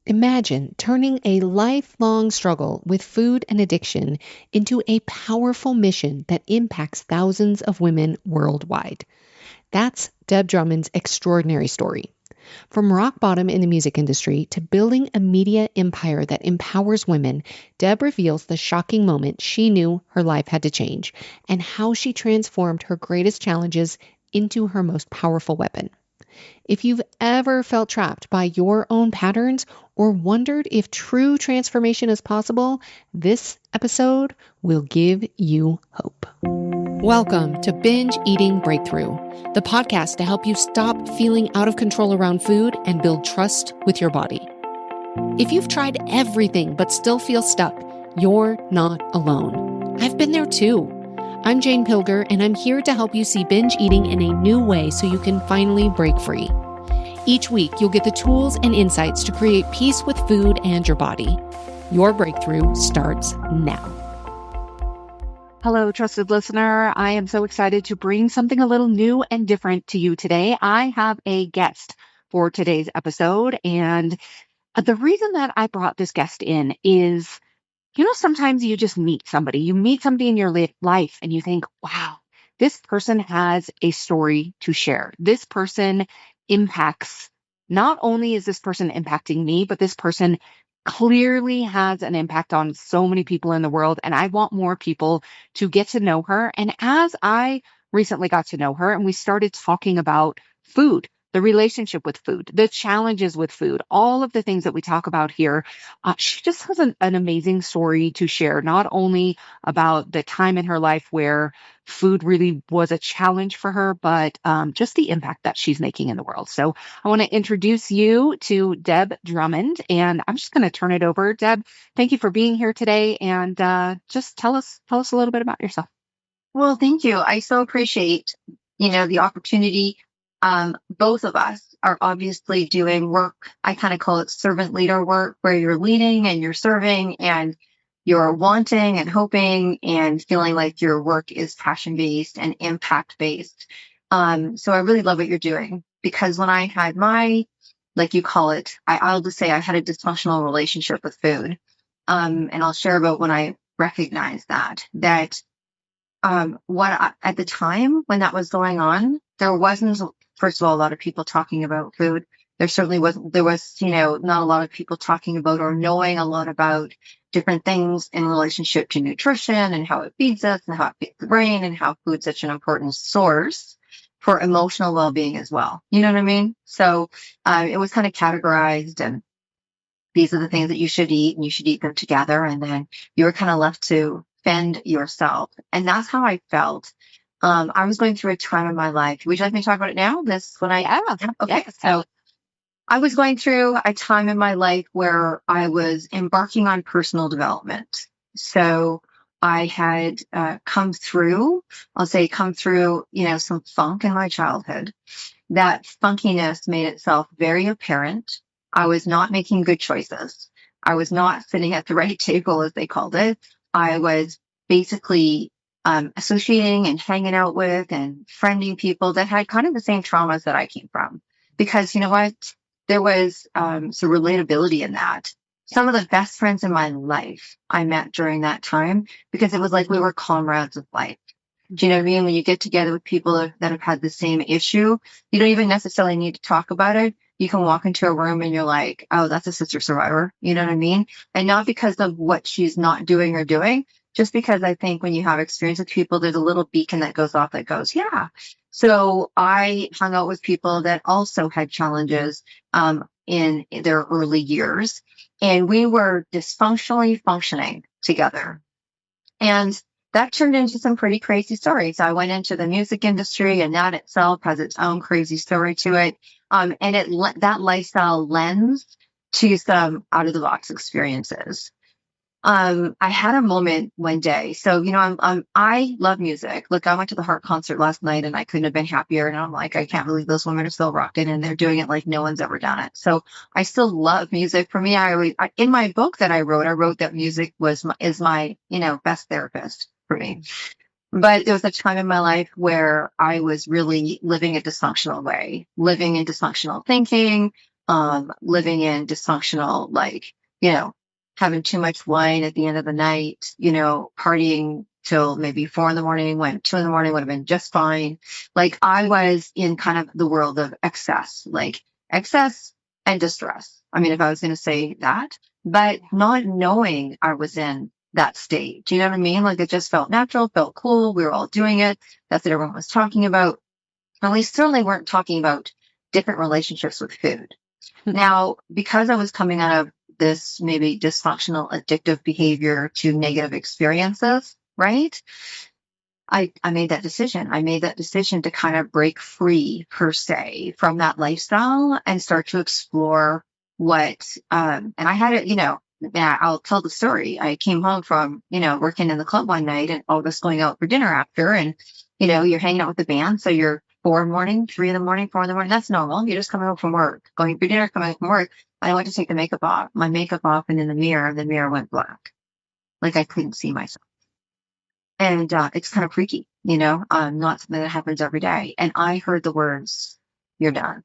Imagine turning a lifelong struggle with food and addiction into a powerful mission that impacts thousands of women worldwide. That's Deb Drummond's extraordinary story. From rock bottom in the music industry to building a media empire that empowers women, Deb reveals the shocking moment she knew her life had to change and how she transformed her greatest challenges into her most powerful weapon. If you've ever felt trapped by your own patterns or wondered if true transformation is possible, this episode will give you hope. Welcome to Binge Eating Breakthrough, the podcast to help you stop feeling out of control around food and build trust with your body. If you've tried everything but still feel stuck, you're not alone. I've been there too. I'm Jane Pilger, and I'm here to help you see binge eating in a new way so you can finally break free. Each week, you'll get the tools and insights to create peace with food and your body. Your breakthrough starts now. Hello, trusted listener. I am so excited to bring something a little new and different to you today. I have a guest for today's episode, and the reason that I brought this guest in is sometimes you just meet somebody. You meet somebody in your life and you think, wow, this person has a story to share. This person impacts, not only is this person impacting me, but this person clearly has an impact on so many people in the world. And I want more people to get to know her. And as I recently got to know her and we started talking about food, the relationship with food, the challenges with food, all of the things that we talk about here. She just has an amazing story to share, not only about the time in her life where food really was a challenge for her, but just the impact that she's making in the world. So I want to introduce you to Deb Drummond, and I'm just going to turn it over. Deb, thank you for being here today, and just tell us a little bit about yourself. Well, thank you. I so appreciate, the opportunity. Both of us are obviously doing work. I kind of call it servant leader work, where you're leading and you're serving and you're wanting and hoping and feeling like your work is passion based and impact based. So I really love what you're doing, because when I had like you call it, I'll just say I had a dysfunctional relationship with food. And I'll share about when I recognized that at the time when that was going on, there wasn't, first of all, a lot of people talking about food. There certainly wasn't, there was, not a lot of people talking about or knowing a lot about different things in relationship to nutrition and how it feeds us and how it feeds the brain and how food's such an important source for emotional well-being as well. You know what I mean? So it was kind of categorized, and these are the things that you should eat, and you should eat them together. And then you were kind of left to fend yourself. And that's how I felt. I was going through a time in my life. Would you like me to talk about it now? Okay. Yes. So I was going through a time in my life where I was embarking on personal development. So I had come through, some funk in my childhood. That funkiness made itself very apparent. I was not making good choices. I was not sitting at the right table, as they called it. I was basically associating and hanging out with and friending people that had kind of the same traumas that I came from. Because you know what? There was some relatability in that. Some of the best friends in my life I met during that time, because it was like we were comrades of life. Do you know what I mean? When you get together with people that have had the same issue, you don't even necessarily need to talk about it. You can walk into a room and you're like, oh, that's a sister survivor. You know what I mean? And not because of what she's not doing or doing, just because I think when you have experience with people, there's a little beacon that goes off that goes, yeah. So I hung out with people that also had challenges in their early years, and we were dysfunctionally functioning together. And that turned into some pretty crazy stories. I went into the music industry, and that itself has its own crazy story to it. And that lifestyle lends to some out of the box experiences. I had a moment one day. So, I love music. Look, I went to the Heart concert last night and I couldn't have been happier. And I'm like, I can't believe those women are still rocking and they're doing it like no one's ever done it. So I still love music. For me, in my book that I wrote that music is my, best therapist for me. But there was a time in my life where I was really living a dysfunctional way, living in dysfunctional thinking, living in dysfunctional, like, having too much wine at the end of the night, partying till maybe 4 in the morning, when 2 in the morning would have been just fine. Like I was in kind of the world of excess, like excess and distress. I mean, if I was going to say that, but not knowing I was in that state. Do you know what I mean? Like it just felt natural, felt cool. We were all doing it. That's what everyone was talking about. And we certainly weren't talking about different relationships with food. Now, because I was coming out of this maybe dysfunctional addictive behavior to negative experiences, right? I made that decision. I made that decision to kind of break free, per se, from that lifestyle and start to explore and I had it, I'll tell the story. I came home from, working in the club one night and all of us going out for dinner after. And, you're hanging out with the band. So you're 4 in the morning, 3 in the morning, 4 in the morning. That's normal. You're just coming home from work, going for dinner, coming home from work. I went to take my makeup off, and in the mirror went black. Like I couldn't see myself. And it's kind of freaky, not something that happens every day. And I heard the words, "You're done."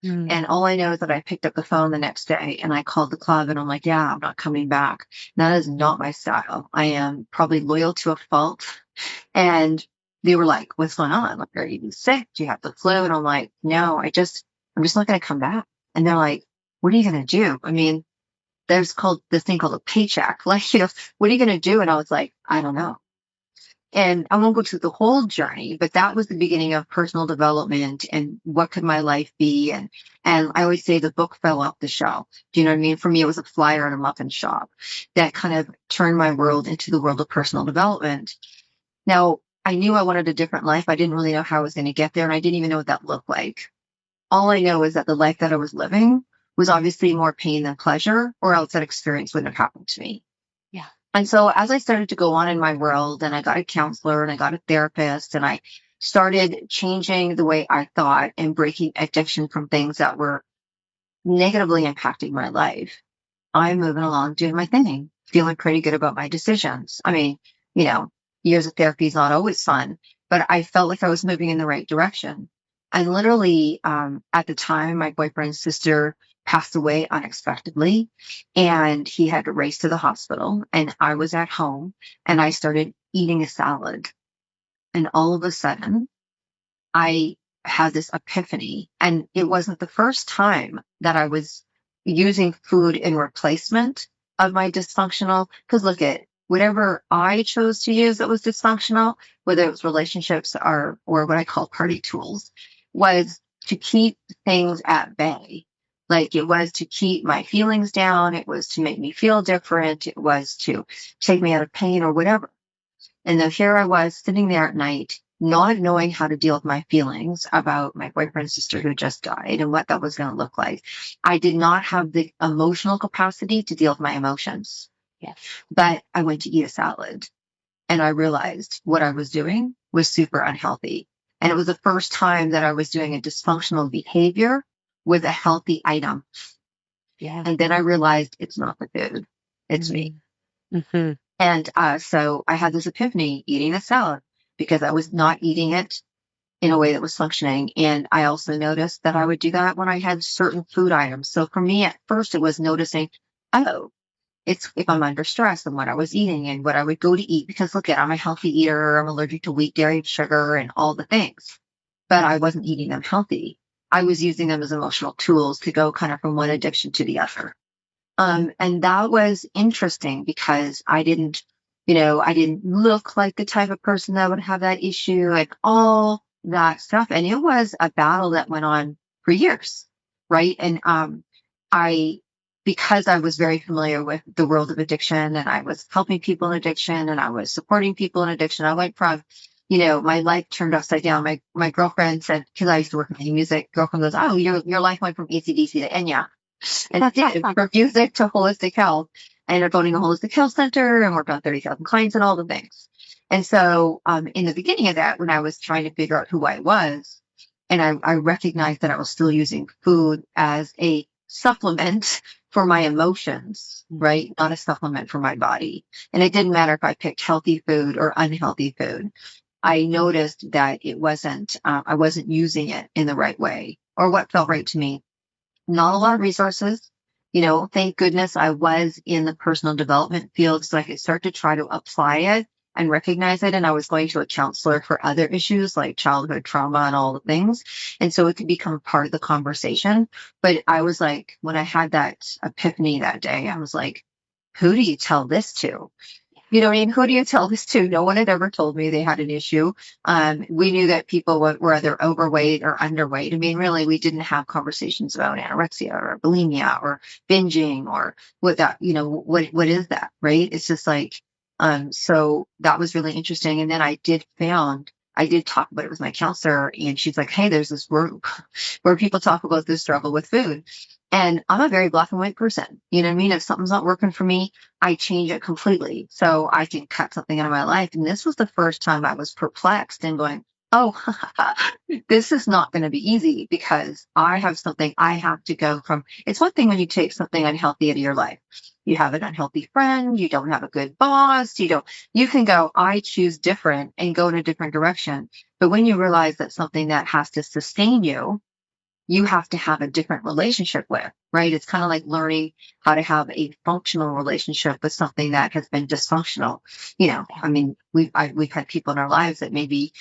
And all I know is that I picked up the phone the next day and I called the club and I'm like, "Yeah, I'm not coming back." That is not my style. I am probably loyal to a fault. And they were like, "What's going on? Like, are you sick? Do you have the flu?" And I'm like, "No, I'm just not going to come back." And they're like, "What are you going to do?" I mean, there's this thing called a paycheck. Like, what are you going to do? And I was like, "I don't know." And I won't go through the whole journey, but that was the beginning of personal development and what could my life be. And I always say the book fell off the shelf. Do you know what I mean? For me, it was a flyer at a muffin shop that kind of turned my world into the world of personal development. Now, I knew I wanted a different life. I didn't really know how I was going to get there, and I didn't even know what that looked like. All I know is that the life that I was living was obviously more pain than pleasure, or else that experience wouldn't have happened to me. Yeah. And so as I started to go on in my world, and I got a counselor and I got a therapist, and I started changing the way I thought and breaking addiction from things that were negatively impacting my life, I'm moving along, doing my thing, feeling pretty good about my decisions. I mean, years of therapy is not always fun, but I felt like I was moving in the right direction. And literally, at the time, my boyfriend's sister passed away unexpectedly, and he had to race to the hospital, and I was at home, and I started eating a salad. And all of a sudden, I had this epiphany, and it wasn't the first time that I was using food in replacement of my dysfunctional, because look at whatever I chose to use that was dysfunctional, whether it was relationships or what I call party tools, was to keep things at bay. Like it was to keep my feelings down. It was to make me feel different. It was to take me out of pain or whatever. And then here I was sitting there at night, not knowing how to deal with my feelings about my boyfriend's sister who just died and what that was going to look like. I did not have the emotional capacity to deal with my emotions. Yes. But I went to eat a salad, and I realized what I was doing was super unhealthy. And it was the first time that I was doing a dysfunctional behavior with a healthy item. Yeah. And then I realized it's not the food, it's me. Mm-hmm. And so I had this epiphany eating a salad because I was not eating it in a way that was functioning. And I also noticed that I would do that when I had certain food items. So for me, at first, it was noticing, oh, it's if I'm under stress and what I was eating and what I would go to eat. Because look, I'm a healthy eater. I'm allergic to wheat, dairy, sugar, and all the things. But I wasn't eating them healthy. I was using them as emotional tools to go kind of from one addiction to the other. And that was interesting because I didn't look like the type of person that would have that issue, like all that stuff. And it was a battle that went on for years. Right. And, because I was very familiar with the world of addiction, and I was helping people in addiction, and I was supporting people in addiction, I went from, my life turned upside down. My girlfriend said, because I used to work in music, girlfriend goes, "Oh, your life went from AC/DC to Enya." And that's it, from music to holistic health. I ended up owning a holistic health center and worked on 30,000 clients and all the things. And so in the beginning of that, when I was trying to figure out who I was, and I recognized that I was still using food as a supplement for my emotions, right? Not a supplement for my body. And it didn't matter if I picked healthy food or unhealthy food. I noticed that it wasn't, I wasn't using it in the right way or what felt right to me. not a lot of resources. Thank goodness I was in the personal development field so I could start to try to apply it and recognize it. And I was going to a counselor for other issues like childhood trauma and all the things. And so it could become part of the conversation. But I was like, when I had that epiphany that day, I was like, who do you tell this to? You know what I mean? Who do you tell this to? No one had ever told me they had an issue. We knew that people were either overweight or underweight. I mean, really, we didn't have conversations about anorexia or bulimia or binging or what that, what is that, right? It's just like, so that was really interesting. And then I did talk about it with my counselor, and she's like, hey, there's this group where people talk about this struggle with food. And I'm a very black and white person. You know what I mean? If something's not working for me, I change it completely. So I can cut something out of my life. And this was the first time I was perplexed and going, oh, this is not going to be easy because I have something I have to go from. It's one thing when you take something unhealthy out of your life. You have an unhealthy friend. You don't have a good boss. You can go, I choose different and go in a different direction. But when you realize that something that has to sustain you have to have a different relationship with, right? It's kind of like learning how to have a functional relationship with something that has been dysfunctional. I mean, we've had people in our lives that maybe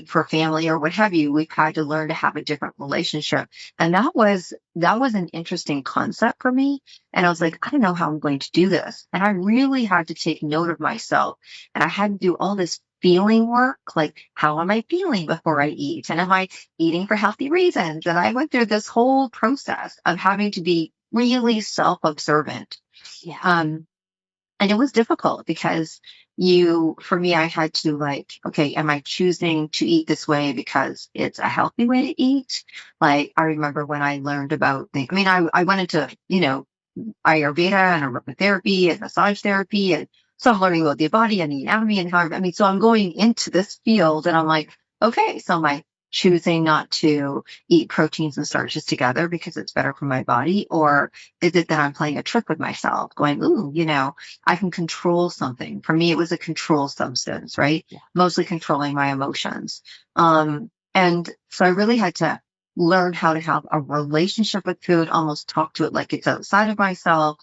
for family or what have you, we've had to learn to have a different relationship. And that was an interesting concept for me. And I was like, I don't know how I'm going to do this. And I really had to take note of myself, and I had to do all this feeling work, like how am I feeling before I eat? And am I eating for healthy reasons? And I went through this whole process of having to be really self-observant. Yeah. And it was difficult because for me, I had to like, okay, am I choosing to eat this way because it's a healthy way to eat? Like, I remember when I learned about I went into, Ayurveda and aromatherapy and massage therapy. And so I'm learning about the body and the anatomy and so I'm going into this field and I'm like, okay, so am I choosing not to eat proteins and starches together because it's better for my body? Or is it that I'm playing a trick with myself going, ooh, I can control something. For me, it was a control substance, right? Yeah. Mostly controlling my emotions. And so I really had to learn how to have a relationship with food, almost talk to it like it's outside of myself.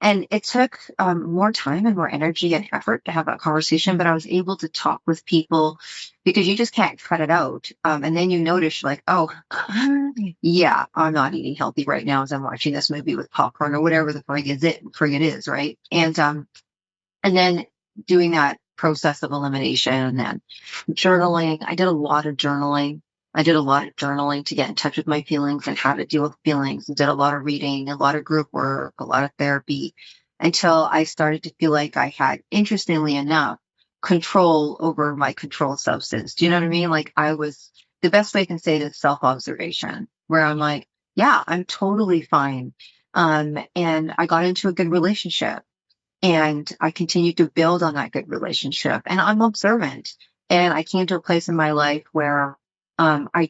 And it took more time and more energy and effort to have that conversation, but I was able to talk with people because you just can't cut it out. And then you notice like, oh, yeah, I'm not eating healthy right now as I'm watching this movie with popcorn or whatever the frig it is, right? And then doing that process of elimination and journaling. I did a lot of journaling. To get in touch with my feelings and how to deal with feelings. I did a lot of reading, a lot of group work, a lot of therapy until I started to feel like I had, interestingly enough, control over my control substance. Do you know what I mean? Like the best way I can say it is self-observation, where I'm like, yeah, I'm totally fine. And I got into a good relationship. And I continued to build on that good relationship. And I'm observant. And I came to a place in my life where I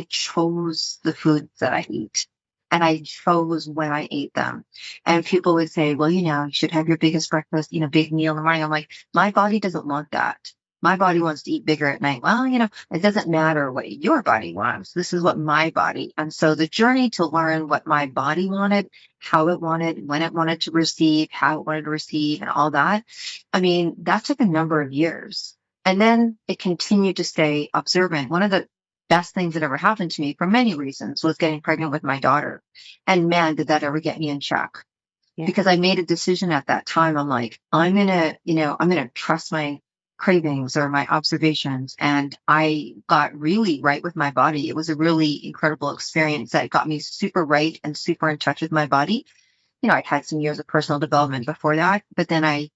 chose the foods that I eat. And I chose when I ate them. And people would say, well, you should have your biggest breakfast, big meal in the morning. I'm like, my body doesn't want that. My body wants to eat bigger at night. Well, it doesn't matter what your body wants. This is what my body. And so the journey to learn what my body wanted, how it wanted, when it wanted to receive, how it wanted to receive, and all that. I mean, that took a number of years. And then it continued to stay observant. One of the best things that ever happened to me for many reasons was getting pregnant with my daughter. And man, did that ever get me in check. Yeah. Because I made a decision at that time. I'm like, I'm going to trust my cravings or my observations. And I got really right with my body. It was a really incredible experience that got me super right and super in touch with my body. I'd had some years of personal development before that, but then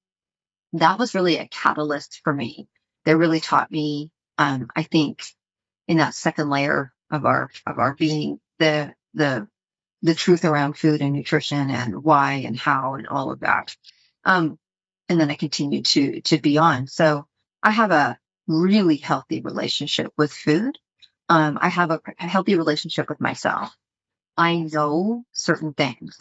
that was really a catalyst for me. That really taught me, I think, in that second layer of our being, the truth around food and nutrition and why and how and all of that. And then I continued to be on. So I have a really healthy relationship with food. I have a healthy relationship with myself. I know certain things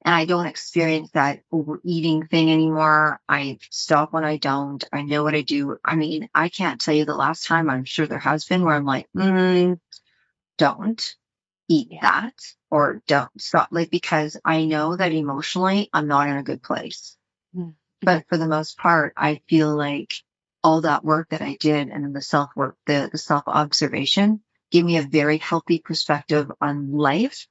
and I don't experience that overeating thing anymore. I stop when I don't. I know what I do. I mean, I can't tell you the last time. I'm sure there has been where I'm like, don't eat that, or don't stop, like, because I know that emotionally I'm not in a good place. Mm. But for the most part, I feel like all that work that I did and then the self work, the self observation gave me a very healthy perspective on life.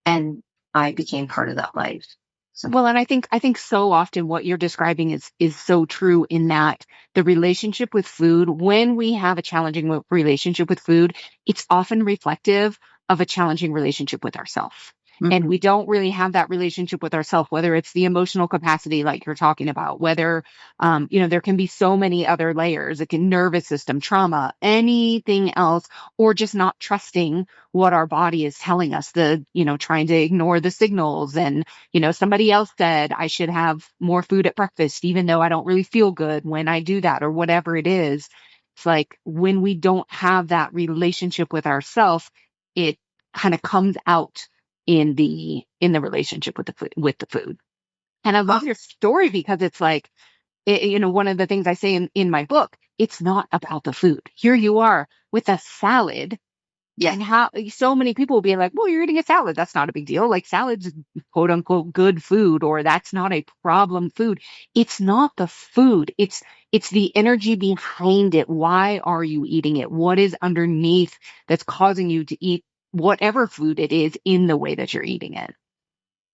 And I became part of that life. So, Well, and I think so often what you're describing is so true in that the relationship with food, when we have a challenging relationship with food, it's often reflective of a challenging relationship with ourselves. And we don't really have that relationship with ourselves, whether it's the emotional capacity, like you're talking about, whether, there can be so many other layers, it can nervous system, trauma, anything else, or just not trusting what our body is telling us, trying to ignore the signals. And somebody else said I should have more food at breakfast, even though I don't really feel good when I do that or whatever it is. It's like when we don't have that relationship with ourselves, it kind of comes out in the relationship with the food. And I love your story because it's like, one of the things I say in my book, it's not about the food. Here you are with a salad. yeah, And how so many people will be like, well, you're eating a salad. That's not a big deal. Like salad's quote unquote good food, or that's not a problem food. It's not the food. It's the energy behind it. Why are you eating it? What is underneath that's causing you to eat whatever food it is in the way that you're eating it?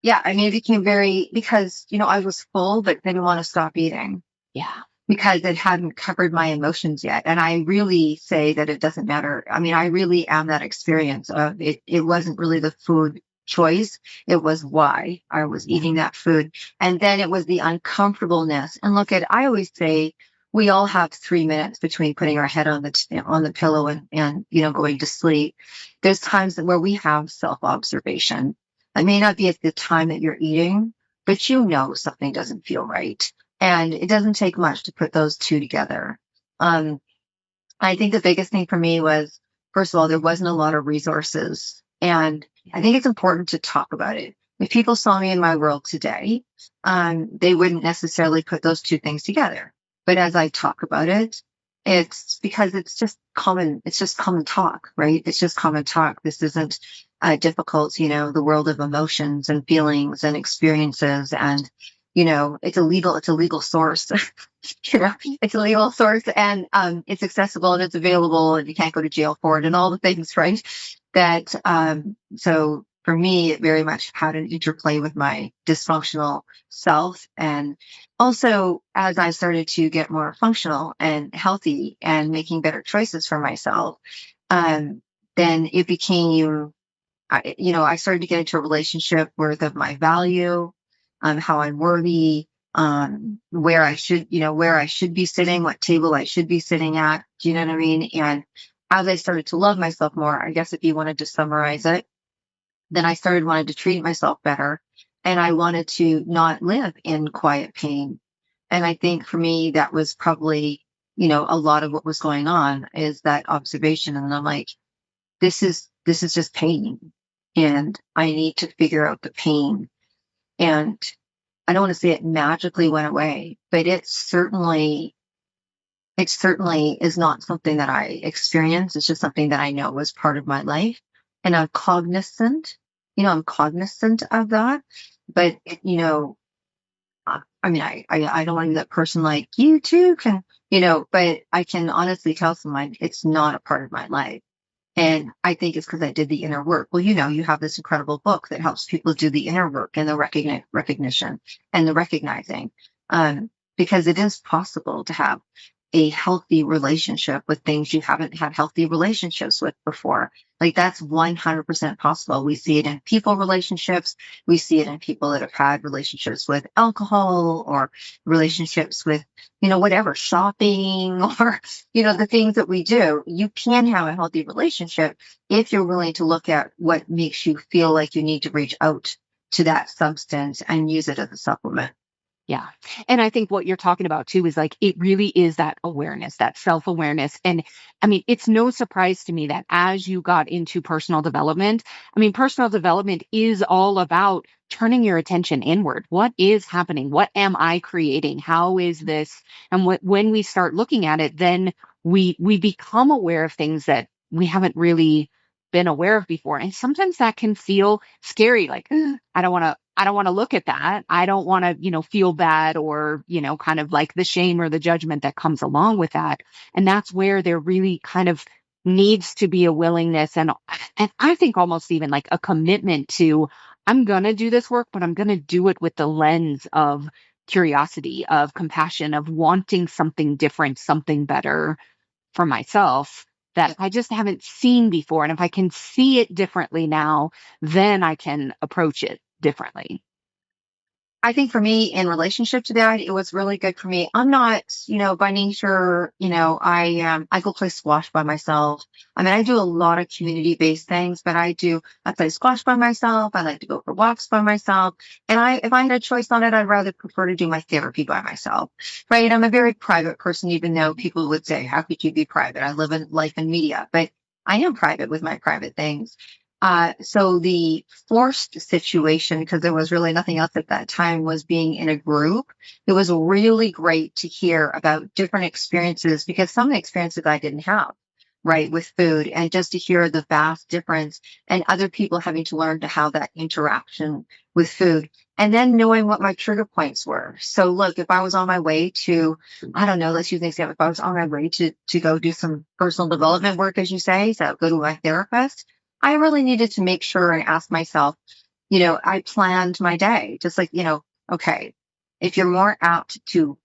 yeah. I mean, it became because, I was full, but didn't want to stop eating Yeah. because it hadn't covered my emotions yet. And I really say that it doesn't matter. I mean, I really am that experience of it. It wasn't really the food choice. It was why I was eating that food. And then it was the uncomfortableness. And I always say we all have 3 minutes between putting our head on the pillow and, going to sleep. There's times where we have self observation. It may not be at the time that you're eating, but something doesn't feel right. And it doesn't take much to put those two together. Um, I think the biggest thing for me was, first of all, there wasn't a lot of resources. And I think it's important to talk about it. If people saw me in my world today, they wouldn't necessarily put those two things together. But as I talk about it, it's because it's just common talk, right? It's just common talk. This isn't difficult, the world of emotions and feelings and experiences. And it's a legal source. It's a legal source, and it's accessible and it's available, and you can't go to jail for it and all the things, right? That so for me, it very much had an interplay with my dysfunctional self. And also, as I started to get more functional and healthy and making better choices for myself, then it became, I started to get into a relationship of my value, how I'm worthy, where I should be sitting, what table I should be sitting at. Do you know what I mean? And as I started to love myself more, I guess if you wanted to summarize it, then I started wanting to treat myself better, and I wanted to not live in quiet pain. And I think for me, that was probably, a lot of what was going on is that observation. And I'm like, this is just pain, and I need to figure out the pain. And I don't want to say it magically went away, but it certainly is not something that I experienced. It's just something that I know was part of my life. And I'm cognizant of that. But, I mean, I don't want to be that person like you too can, but I can honestly tell someone it's not a part of my life. And I think it's because I did the inner work. Well, you have this incredible book that helps people do the inner work and the recognition and the recognizing, because it is possible to have a healthy relationship with things you haven't had healthy relationships with before. Like that's 100% possible. We see it in people relationships. We see it in people that have had relationships with alcohol or relationships with, whatever, shopping or, the things that we do. You can have a healthy relationship if you're willing to look at what makes you feel like you need to reach out to that substance and use it as a supplement. Yeah. And I think what you're talking about too is like, it really is that awareness, that self-awareness. And I mean, it's no surprise to me that as you got into personal development, I mean, personal development is all about turning your attention inward. What is happening? What am I creating? How is this? And when we start looking at it, then we become aware of things that we haven't really been aware of before. And sometimes that can feel scary. Like, "Ugh, I don't want to look at that. I don't want to, feel bad or, kind of like the shame or the judgment that comes along with that." And that's where there really kind of needs to be a willingness and I think almost even like a commitment to, I'm going to do this work, but I'm going to do it with the lens of curiosity, of compassion, of wanting something different, something better for myself that I just haven't seen before. And if I can see it differently now, then I can approach it differently. I think for me in relationship to that, it was really good for me. I'm not, by nature, I go play squash by myself. I mean, I do a lot of community-based things, but I play squash by myself. I like to go for walks by myself. And if I had a choice on it, I'd rather prefer to do my therapy by myself, right? I'm a very private person, even though people would say, how could you be private? I live in life in media, but I am private with my private things. So the forced situation, because there was really nothing else at that time, was being in a group. It was really great to hear about different experiences because some of the experiences I didn't have, right, with food, and just to hear the vast difference and other people having to learn to have that interaction with food. And then knowing what my trigger points were. So look, if I was on my way to, I don't know, let's use an example. If I was on my way to go do some personal development work, as you say, so go to my therapist, I really needed to make sure and ask myself, I planned my day just like, okay, if you're more apt to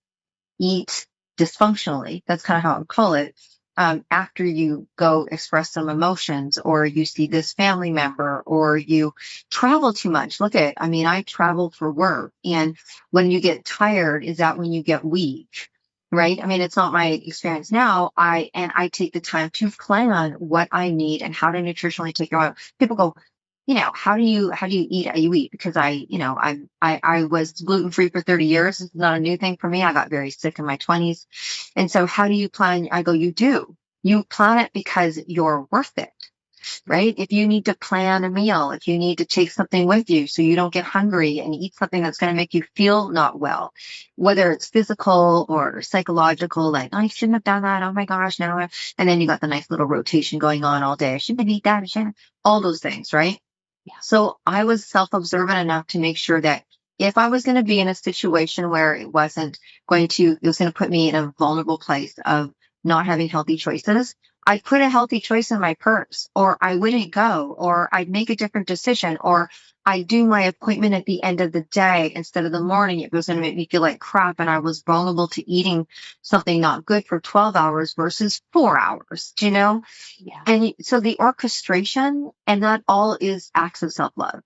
eat dysfunctionally, that's kind of how I would call it, after you go express some emotions or you see this family member or you travel too much. I travel for work. And when you get tired, is that when you get weak? Right. I mean, it's not my experience now. I take the time to plan what I need and how to nutritionally take care of it. People go, how do you eat? You eat because I was gluten free for 30 years. It's not a new thing for me. I got very sick in my 20s. And so how do you plan? I go, you plan it because you're worth it. Right? If you need to plan a meal, if you need to take something with you so you don't get hungry and eat something that's going to make you feel not well, whether it's physical or psychological, like, I shouldn't have done that. Oh my gosh, no. And then you got the nice little rotation going on all day. I shouldn't have eaten that. I shouldn't. All those things, right? Yeah. So I was self-observant enough to make sure that if I was going to be in a situation where it was going to put me in a vulnerable place of not having healthy choices, I'd put a healthy choice in my purse, or I wouldn't go, or I'd make a different decision, or I'd do my appointment at the end of the day instead of the morning. It was going to make me feel like crap, and I was vulnerable to eating something not good for 12 hours versus 4 hours, Yeah. And so the orchestration, and that all is acts of self-love.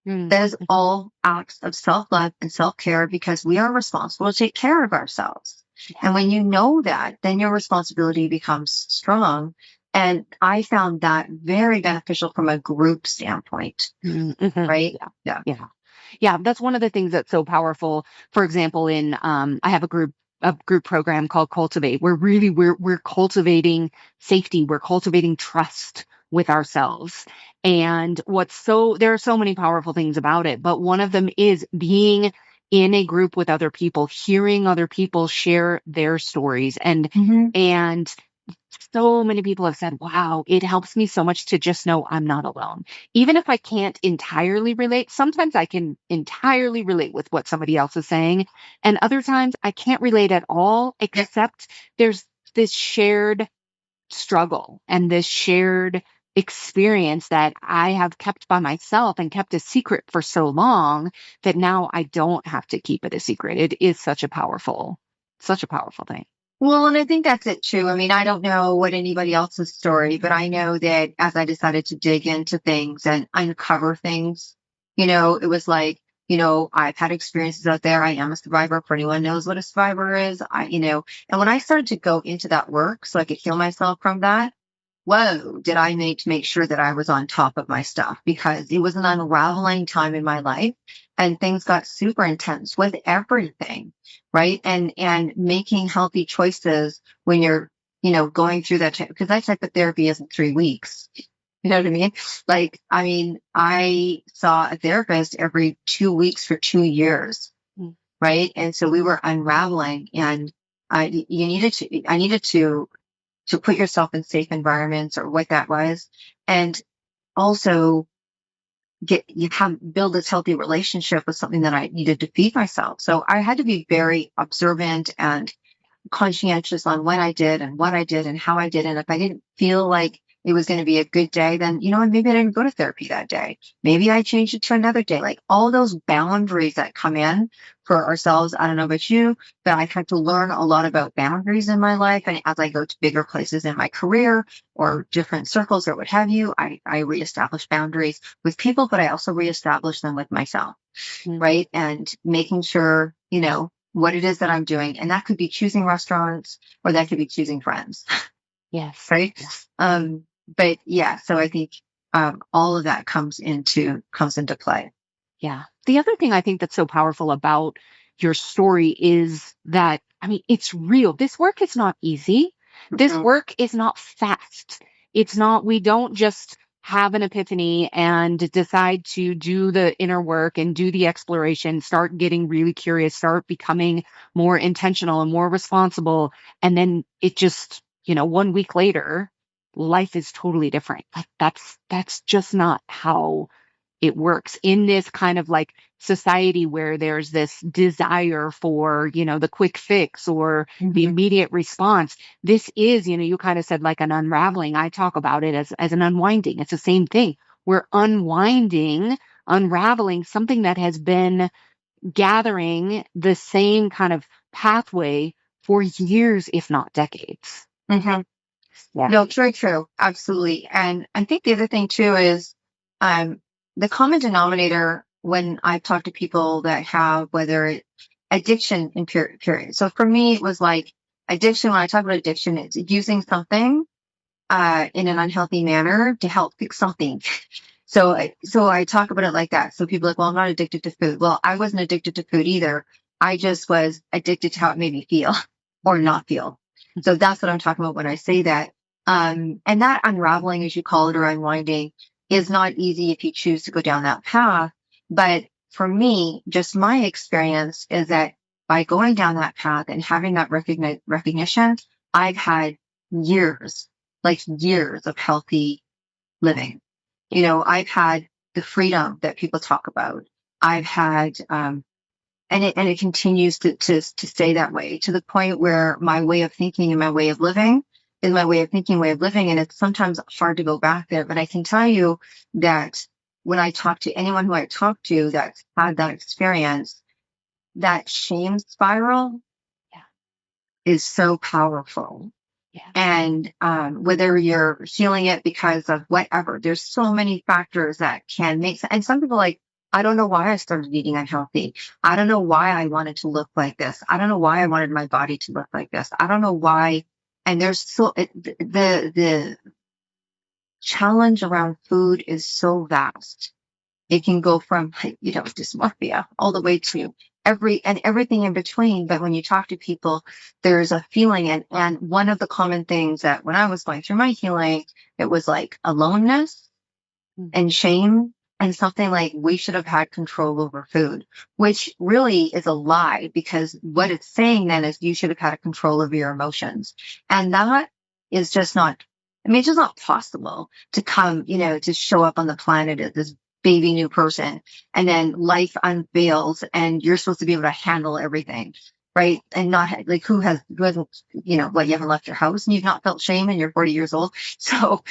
That is all acts of self-love and self-care because we are responsible to take care of ourselves. And when you know that, then your responsibility becomes strong. And I found that very beneficial from a group standpoint, right? Yeah. That's one of the things that's so powerful. For example, I have a group program called Cultivate, where really we're cultivating safety, we're cultivating trust with ourselves. And there are so many powerful things about it, but one of them is being in a group with other people, hearing other people share their stories. And so many people have said, wow, it helps me so much to just know I'm not alone. Even if I can't entirely relate, sometimes I can entirely relate with what somebody else is saying. And other times I can't relate at all, except there's this shared struggle and this shared experience that I have kept by myself and kept a secret for so long that now I don't have to keep it a secret. It is such a powerful thing. Well, and I think that's it too. I mean, I don't know what anybody else's story, but I know that as I decided to dig into things and uncover things, it was like, I've had experiences out there. I am a survivor. For anyone who knows what a survivor is, and when I started to go into that work so I could heal myself from that, whoa, did I need to make sure that I was on top of my stuff because it was an unraveling time in my life and things got super intense with everything, right? And making healthy choices when you're, going through that, because that type of therapy isn't 3 weeks. You know what I mean? Like, I saw a therapist every 2 weeks for 2 years, right? And so we were unraveling and I needed to put yourself in safe environments or what that was. And also build this healthy relationship with something that I needed to feed myself. So I had to be very observant and conscientious on when I did and what I did and how I did. And if I didn't feel like it was going to be a good day, then, maybe I didn't go to therapy that day. Maybe I changed it to another day. Like all those boundaries that come in for ourselves. I don't know about you, but I've had to learn a lot about boundaries in my life. And as I go to bigger places in my career or different circles or what have you, I reestablish boundaries with people, but I also reestablish them with myself. Right. And making sure, what it is that I'm doing. And that could be choosing restaurants or that could be choosing friends. Yes. Right. But yeah, so I think all of that comes into play. Yeah. The other thing I think that's so powerful about your story is that, I mean, it's real. This work is not easy. This work is not fast. It's not, we don't just have an epiphany and decide to do the inner work and do the exploration, start getting really curious, start becoming more intentional and more responsible. And then it just, 1 week later, life is totally different. Like that's just not how it works in this kind of like society where there's this desire for, the quick fix or the immediate response. This is, you kind of said like an unraveling. I talk about it as an unwinding. It's the same thing. We're unraveling something that has been gathering the same kind of pathway for years, if not decades. Mm-hmm. Yeah. No, very true. Absolutely. And I think the other thing too is the common denominator when I talk to people that have, whether it's addiction in period. So for me, it was like addiction. When I talk about addiction, it's using something in an unhealthy manner to help fix something. So I talk about it like that. So people are like, well, I'm not addicted to food. Well, I wasn't addicted to food either. I just was addicted to how it made me feel or not feel. So that's what I'm talking about when I say that. And that unraveling, as you call it, or unwinding, is not easy if you choose to go down that path. But for me, just my experience is that by going down that path and having that recognition, I've had years of healthy living. I've had the freedom that people talk about. I've had, and it continues to stay that way, to the point where my way of thinking and my way of living is my way of thinking, way of living. And it's sometimes hard to go back there. But I can tell you that when I talk to anyone who I talk to that's had that experience, that shame spiral is so powerful. Yeah. And whether you're feeling it because of whatever, there's so many factors that can make sense. And some people are like, I don't know why I started eating unhealthy. I don't know why I wanted to look like this. I don't know why I wanted my body to look like this. I don't know why. And there's the challenge around food is so vast. It can go from, dysmorphia all the way to everything in between. But when you talk to people, there's a feeling. And one of the common things that when I was going through my healing, it was like aloneness and shame and something like we should have had control over food, which really is a lie, because what it's saying then is you should have had control over your emotions. And that is just not, it's just not possible to come, to show up on the planet as this baby new person, and then life unveils and you're supposed to be able to handle everything, right? And not like who hasn't, you haven't left your house and you've not felt shame and you're 40 years old. So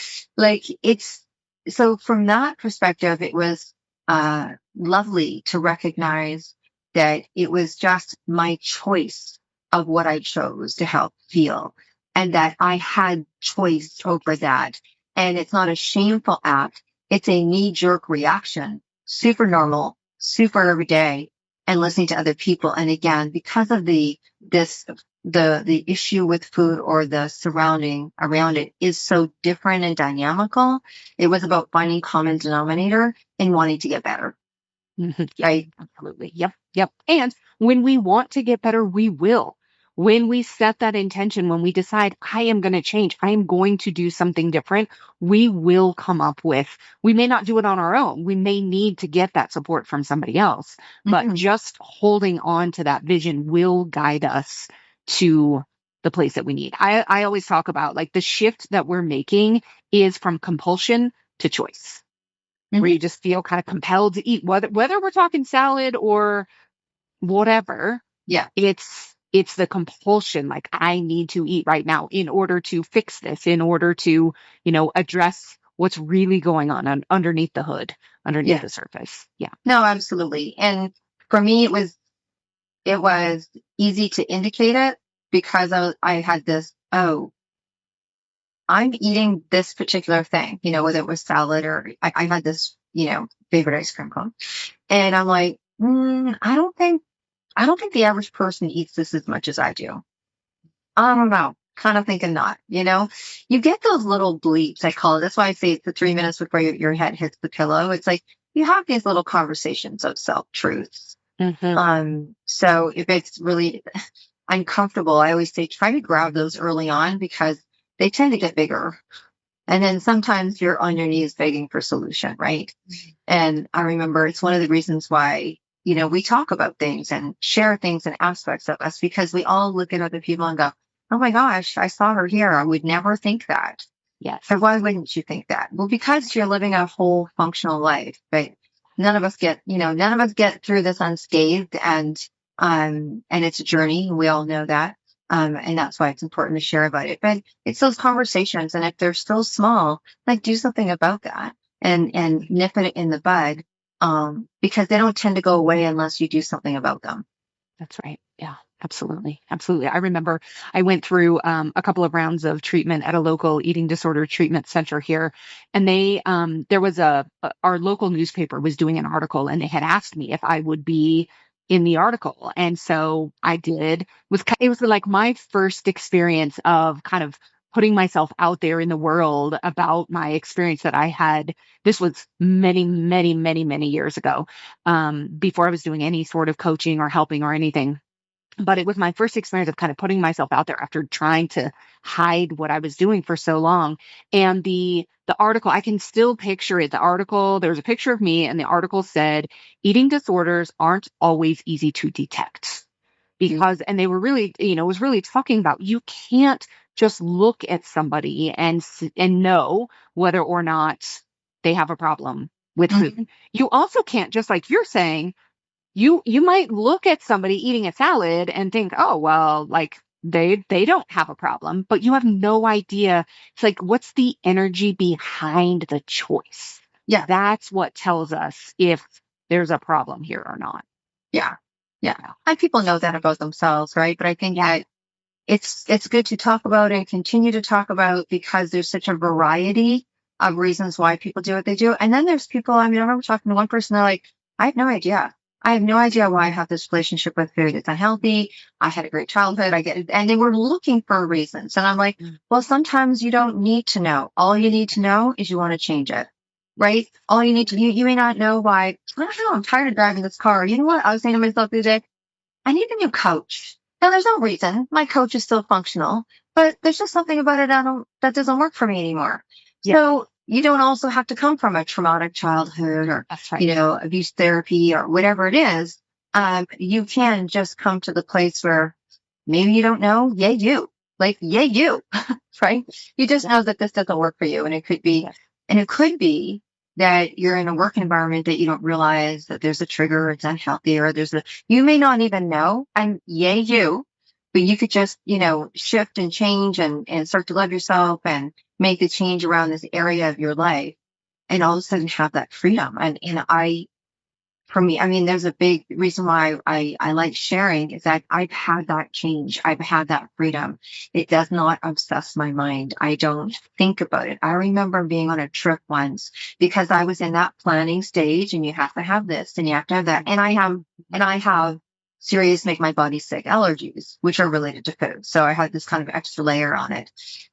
so from that perspective, it was lovely to recognize that it was just my choice of what I chose to help feel, and that I had choice over that. And it's not a shameful act. It's a knee-jerk reaction, super normal, super everyday, and listening to other people. And again, because of the issue with food, or the surrounding around it, is so different and dynamical, it was about finding common denominator and wanting to get better. Right? Absolutely. Yep. And when we want to get better, we will. When we set that intention, when we decide, I am going to change, I am going to do something different, we will come up with, we may not do it on our own. We may need to get that support from somebody else, but just holding on to that vision will guide us to the place that we need. I always talk about like the shift that we're making is from compulsion to choice. where you just feel kind of compelled to eat, whether we're talking salad or whatever. Yeah. It's the compulsion, like I need to eat right now in order to fix this, in order to, address what's really going on underneath the hood, underneath the surface. Yeah. No, absolutely. And for me, it was easy to indicate it because I had this, oh, I'm eating this particular thing, whether it was salad or I had this, favorite ice cream cone. And I'm like, I don't think the average person eats this as much as I do. I don't know. Kind of thinking not, you get those little bleeps, I call it. That's why I say it's the 3 minutes before your head hits the pillow. It's like you have these little conversations of self-truths. So if it's really uncomfortable, I always say try to grab those early on because they tend to get bigger. And then sometimes you're on your knees begging for solution, right? And I remember it's one of the reasons why, we talk about things and share things and aspects of us because we all look at other people and go, oh my gosh, I saw her here. I would never think that. Yes. So why wouldn't you think that? Well, because you're living a whole functional life, but none of us get through this unscathed and it's a journey. We all know that. And that's why it's important to share about it. But it's those conversations. And if they're still small, like do something about that and nip it in the bud. Because they don't tend to go away unless you do something about them. That's right. Yeah, absolutely. Absolutely. I remember I went through a couple of rounds of treatment at a local eating disorder treatment center here. And there was our local newspaper was doing an article and they had asked me if I would be in the article. And so I did. It was like my first experience of kind of putting myself out there in the world about my experience that I had. This was many, many, many, many years ago, before I was doing any sort of coaching or helping or anything. But it was my first experience of kind of putting myself out there after trying to hide what I was doing for so long. And the article, I can still picture it. The article, there was a picture of me and the article said, eating disorders aren't always easy to detect. Because, and they were really, it was really talking about, you can't just look at somebody and know whether or not they have a problem with food. You also can't, just like you're saying, you might look at somebody eating a salad and think, oh, well, like they don't have a problem, but you have no idea. It's like, what's the energy behind the choice? Yeah. That's what tells us if there's a problem here or not. Yeah. And people know that about themselves, right? But I think that it's good to talk about and continue to talk about because there's such a variety of reasons why people do what they do. And then there's people, I remember talking to one person, they're like, I have no idea. I have no idea why I have this relationship with food. It's unhealthy. I had a great childhood. I get it. And they were looking for reasons. And I'm like, well, sometimes you don't need to know. All you need to know is you want to change it, right? All you need to, you may not know why, I don't know, I'm tired of driving this car. You know what? I was saying to myself the other day, I need a new coach. Now, there's no reason. My coach is still functional, but there's just something about it that doesn't work for me anymore. Yeah. So you don't also have to come from a traumatic childhood or, abuse therapy or whatever it is. You can just come to the place where maybe you don't know. Yay, you. Like, yay, you. Right? You just know that this doesn't work for you. And it could be, that you're in a work environment that you don't realize that there's a trigger, it's unhealthy, or you may not even know, and yay you, but you could just, shift and change and start to love yourself and make the change around this area of your life and all of a sudden have that freedom. And for me, there's a big reason why I like sharing is that I've had that change. I've had that freedom. It does not obsess my mind. I don't think about it. I remember being on a trip once because I was in that planning stage and you have to have this and you have to have that. And I have serious make my body sick allergies, which are related to food. So I had this kind of extra layer on it.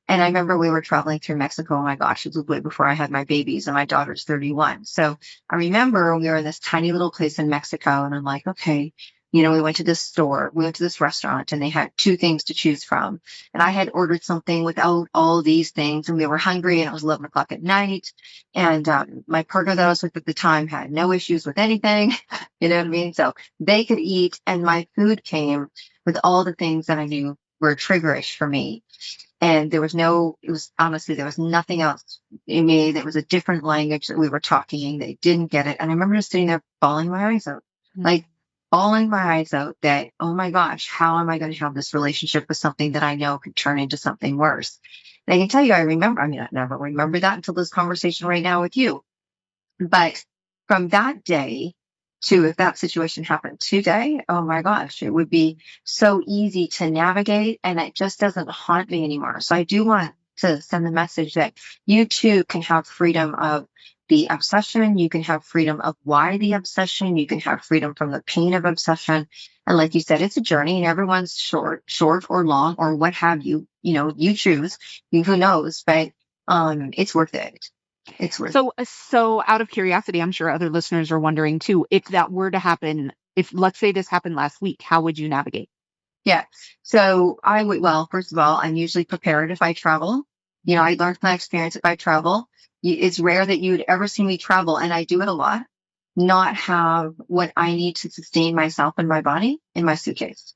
And I remember we were traveling through Mexico. Oh my gosh, it was way before I had my babies and my daughter's 31. So I remember we were in this tiny little place in Mexico and I'm like, okay, we went to this store, we went to this restaurant and they had 2 things to choose from. And I had ordered something without all these things and we were hungry and it was 11 o'clock at night. And my partner that I was with at the time had no issues with anything, you know what I mean? So they could eat and my food came with all the things that I knew were triggerish for me. And there was nothing else in me. There was a different language that we were talking. They didn't get it. And I remember just sitting there bawling my eyes out, like bawling my eyes out that, oh my gosh, how am I going to have this relationship with something that I know could turn into something worse? And I can tell you, I never remember that until this conversation right now with you. But from that day to if that situation happened today, oh my gosh, it would be so easy to navigate and it just doesn't haunt me anymore. So I do want to send the message that you too can have freedom of the obsession. You can have freedom of why the obsession. You can have freedom from the pain of obsession. And like you said, it's a journey and everyone's short or long or what have you, you choose, who knows, but it's worth it. It's worth it. So out of curiosity, I'm sure other listeners are wondering too, if that were to happen, if let's say this happened last week, how would you navigate? Yeah. So first of all, I'm usually prepared if I travel. I learned from my experience if I travel. It's rare that you would ever see me travel, and I do it a lot, not have what I need to sustain myself and my body in my suitcase.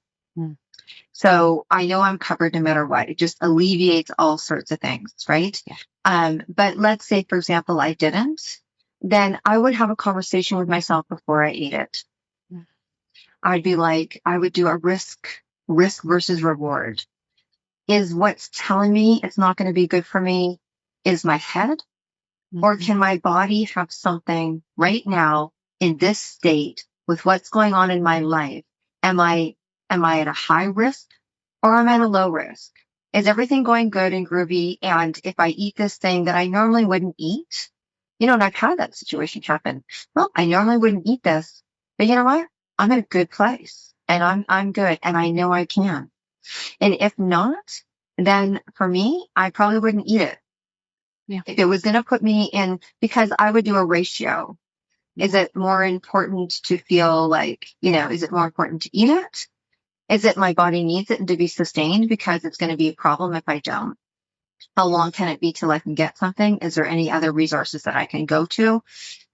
So I know I'm covered no matter what. It just alleviates all sorts of things, right? Yeah. But let's say, for example, I didn't, then I would have a conversation with myself before I ate it. I'd be like, I would do a risk versus reward. Is what's telling me it's not going to be good for me is my head? Or can my body have something right now in this state with what's going on in my life? Am I at a high risk or am I at a low risk? Is everything going good and groovy? And if I eat this thing that I normally wouldn't eat, and I've had that situation happen. Well, I normally wouldn't eat this, but you know what? I'm in a good place and I'm good and I know I can. And if not, then for me, I probably wouldn't eat it. Yeah. If it was going to put me in, because I would do a ratio. Is it more important to feel like, is it more important to eat it? Is it my body needs it and to be sustained because it's going to be a problem if I don't? How long can it be till I can get something? Is there any other resources that I can go to?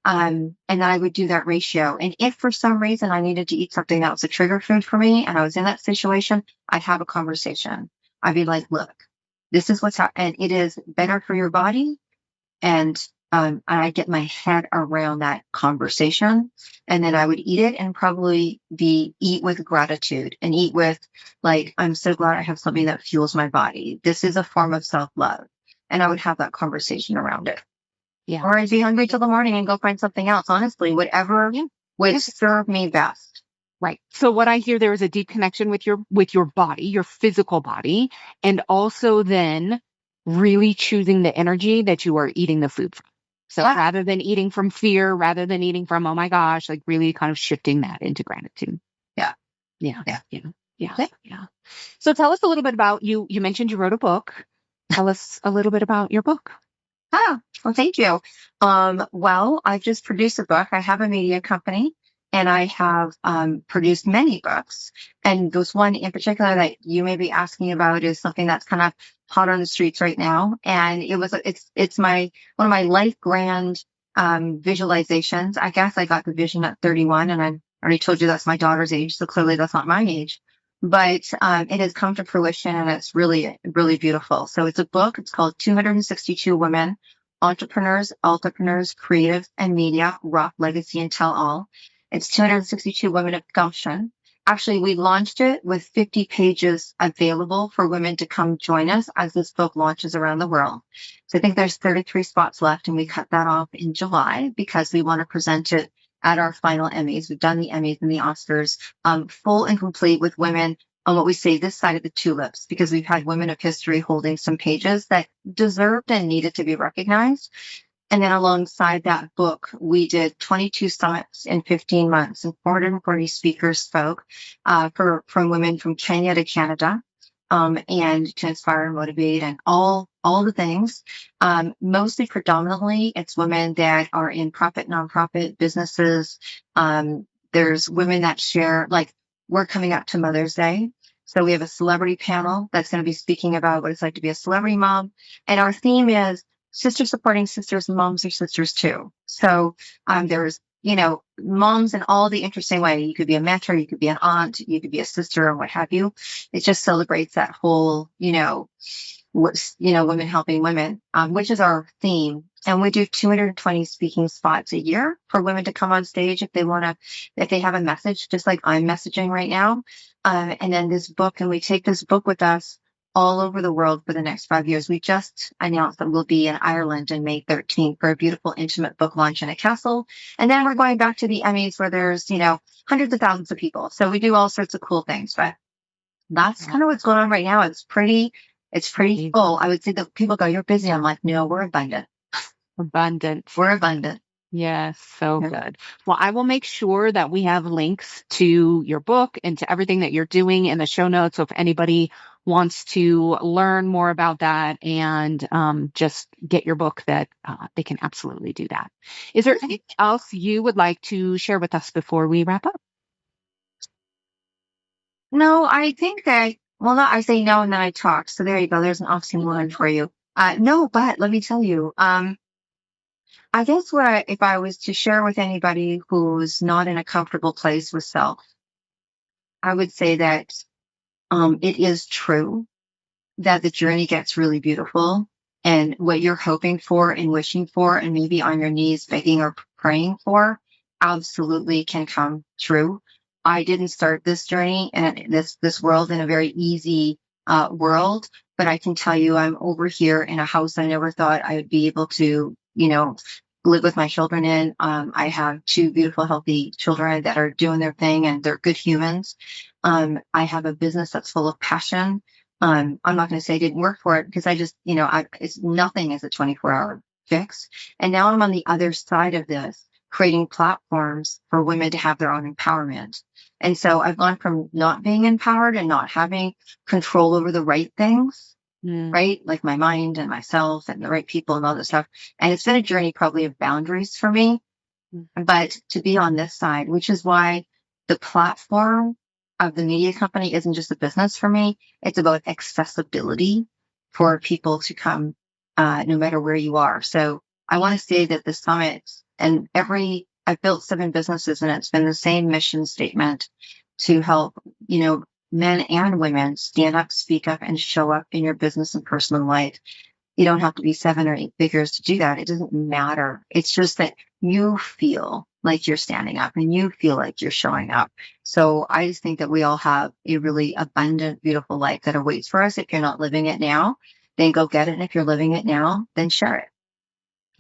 And then I would do that ratio. And if for some reason I needed to eat something that was a trigger food for me and I was in that situation, I'd have a conversation. I'd be like, look, this is what's happening. And it is better for your body. And I get my head around that conversation, and then I would eat it and probably eat with gratitude and eat with like, I'm so glad I have something that fuels my body. This is a form of self-love. And I would have that conversation around it. Yeah. Or I'd be hungry till the morning and go find something else. Honestly, whatever would serve me best. Right. So what I hear, there is a deep connection with your body, your physical body, and also then really choosing the energy that you are eating the food from. So rather than eating from fear, rather than eating from, oh my gosh, like really kind of shifting that into gratitude. Yeah. Yeah. Yeah. Yeah. Yeah. Yeah. So tell us a little bit about you. You mentioned you wrote a book. Tell us a little bit about your book. Oh, well, thank you. Well, I've just produced a book. I have a media company and I have produced many books. And there's one in particular that you may be asking about is something that's kind of hot on the streets right now. And it's one of my life grand visualizations. I guess I got the vision at 31 and I already told you that's my daughter's age. So clearly that's not my age. But it has come to fruition and it's really, really beautiful. So it's a book. It's called 262 Women, Entrepreneurs, Creatives, and Media, Rock, Legacy, and Tell All. It's 262 Women of Gumption. Actually, we launched it with 50 pages available for women to come join us as this book launches around the world. So I think there's 33 spots left and we cut that off in July because we want to present it at our final Emmys. We've done the Emmys and the Oscars, full and complete with women on what we say this side of the tulips, because we've had women of history holding some pages that deserved and needed to be recognized. And then alongside that book, we did 22 summits in 15 months and 440 speakers spoke from women from Kenya to Canada, and to inspire and motivate and all the things. Mostly predominantly, it's women that are in nonprofit businesses. There's women that share, like, we're coming up to Mother's Day. So we have a celebrity panel that's going to be speaking about what it's like to be a celebrity mom. And our theme is sisters supporting sisters, moms are sisters too. So there's, moms in all the interesting way. You could be a mentor, you could be an aunt, you could be a sister, or what have you. It just celebrates that whole, women helping women, which is our theme. And we do 220 speaking spots a year for women to come on stage if they have a message, just like I'm messaging right now. And then this book, and we take this book with us all over the world for the next 5 years. We just announced that we'll be in Ireland on May 13th for a beautiful, intimate book launch in a castle. And then we're going back to the Emmys where there's, hundreds of thousands of people. So we do all sorts of cool things, but that's kind of what's going on right now. It's pretty full. I would say that people go, "You're busy." I'm like, "No, we're abundant. Abundant. We're abundant." Yes, so good. Well, I will make sure that we have links to your book and to everything that you're doing in the show notes. So if anybody wants to learn more about that and just get your book, that they can absolutely do that. Is there anything else you would like to share with us before we wrap up? No, I think that, I say no and then I talk. So there you go. There's an oxymoron for you. No, but let me tell you, I guess if I was to share with anybody who's not in a comfortable place with self, I would say that it is true that the journey gets really beautiful, and what you're hoping for and wishing for and maybe on your knees begging or praying for absolutely can come true. I didn't start this journey and this world in a very easy world, but I can tell you I'm over here in a house I never thought I would be able to, live with my children in. I have 2 beautiful, healthy children that are doing their thing and they're good humans. I have a business that's full of passion. I'm not going to say I didn't work for it because I just, it's nothing as a 24-hour fix. And now I'm on the other side of this, creating platforms for women to have their own empowerment. And so I've gone from not being empowered and not having control over the right things, right? Like my mind and myself and the right people and all this stuff. And it's been a journey probably of boundaries for me, but to be on this side, which is why the platform of the media company isn't just a business for me. It's about accessibility for people to come, no matter where you are. So I want to say that the summit and I've built 7 businesses and it's been the same mission statement to help, men and women stand up, speak up, and show up in your business and personal life. You don't have to be 7 or 8 figures to do that. It doesn't matter. It's just that you feel like you're standing up and you feel like you're showing up. So I just think that we all have a really abundant, beautiful life that awaits for us. If you're not living it now, then go get it. And if you're living it now, then share it.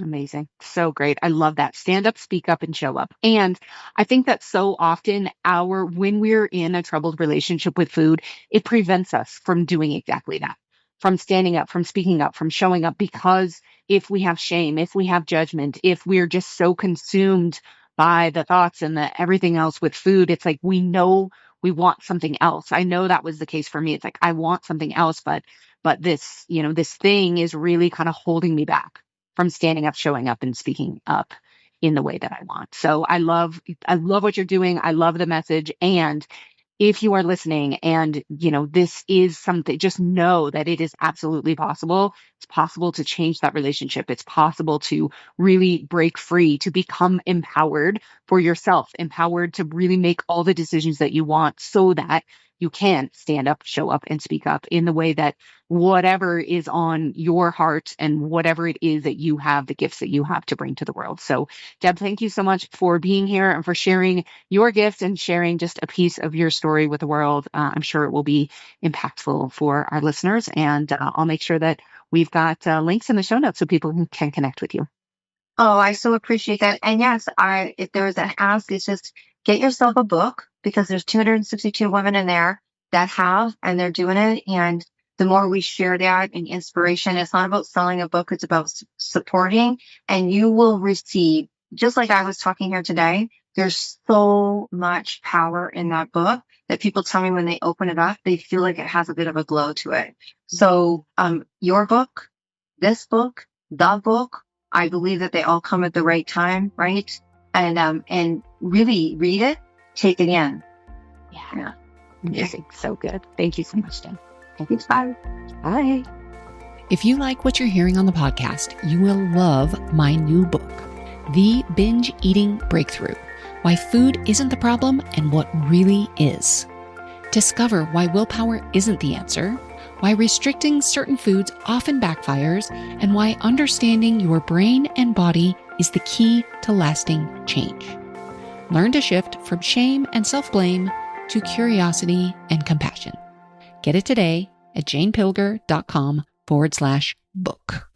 Amazing. So great. I love that. Stand up, speak up, and show up. And I think that so often when we're in a troubled relationship with food, it prevents us from doing exactly that, from standing up, from speaking up, from showing up, because if we have shame, if we have judgment, if we're just so consumed by the thoughts and everything else with food, it's like we know we want something else. I know that was the case for me. It's like I want something else, but this, this thing is really kind of holding me back from standing up, showing up, and speaking up in the way that I want. So I love what you're doing. I love the message. And if you are listening and, this is something, just know that it is absolutely possible. It's possible to change that relationship. It's possible to really break free, to become empowered for yourself, empowered to really make all the decisions that you want so that you can stand up, show up, and speak up in the way that whatever is on your heart and whatever it is that you have, the gifts that you have to bring to the world. So, Deb, thank you so much for being here and for sharing your gift and sharing just a piece of your story with the world. I'm sure it will be impactful for our listeners, and I'll make sure that we've got links in the show notes so people can connect with you. Oh, I so appreciate that. And yes, if there was an ask, it's just get yourself a book, because there's 262 women in there that have, and they're doing it. And the more we share that and inspiration, it's not about selling a book, it's about supporting, and you will receive, just like I was talking here today, there's so much power in that book that people tell me when they open it up, they feel like it has a bit of a glow to it. So your book, this book, the book, I believe that they all come at the right time, right? And really read it, take it in. Yeah. Amazing. So good. Thank you so much, Deb. Thanks. Bye. Bye. If you like what you're hearing on the podcast, you will love my new book, The Binge Eating Breakthrough: Why Food Isn't the Problem and What Really Is. Discover why willpower isn't the answer, why restricting certain foods often backfires, and why understanding your brain and body is the key to lasting change. Learn to shift from shame and self-blame to curiosity and compassion. Get it today at janepilger.com/book.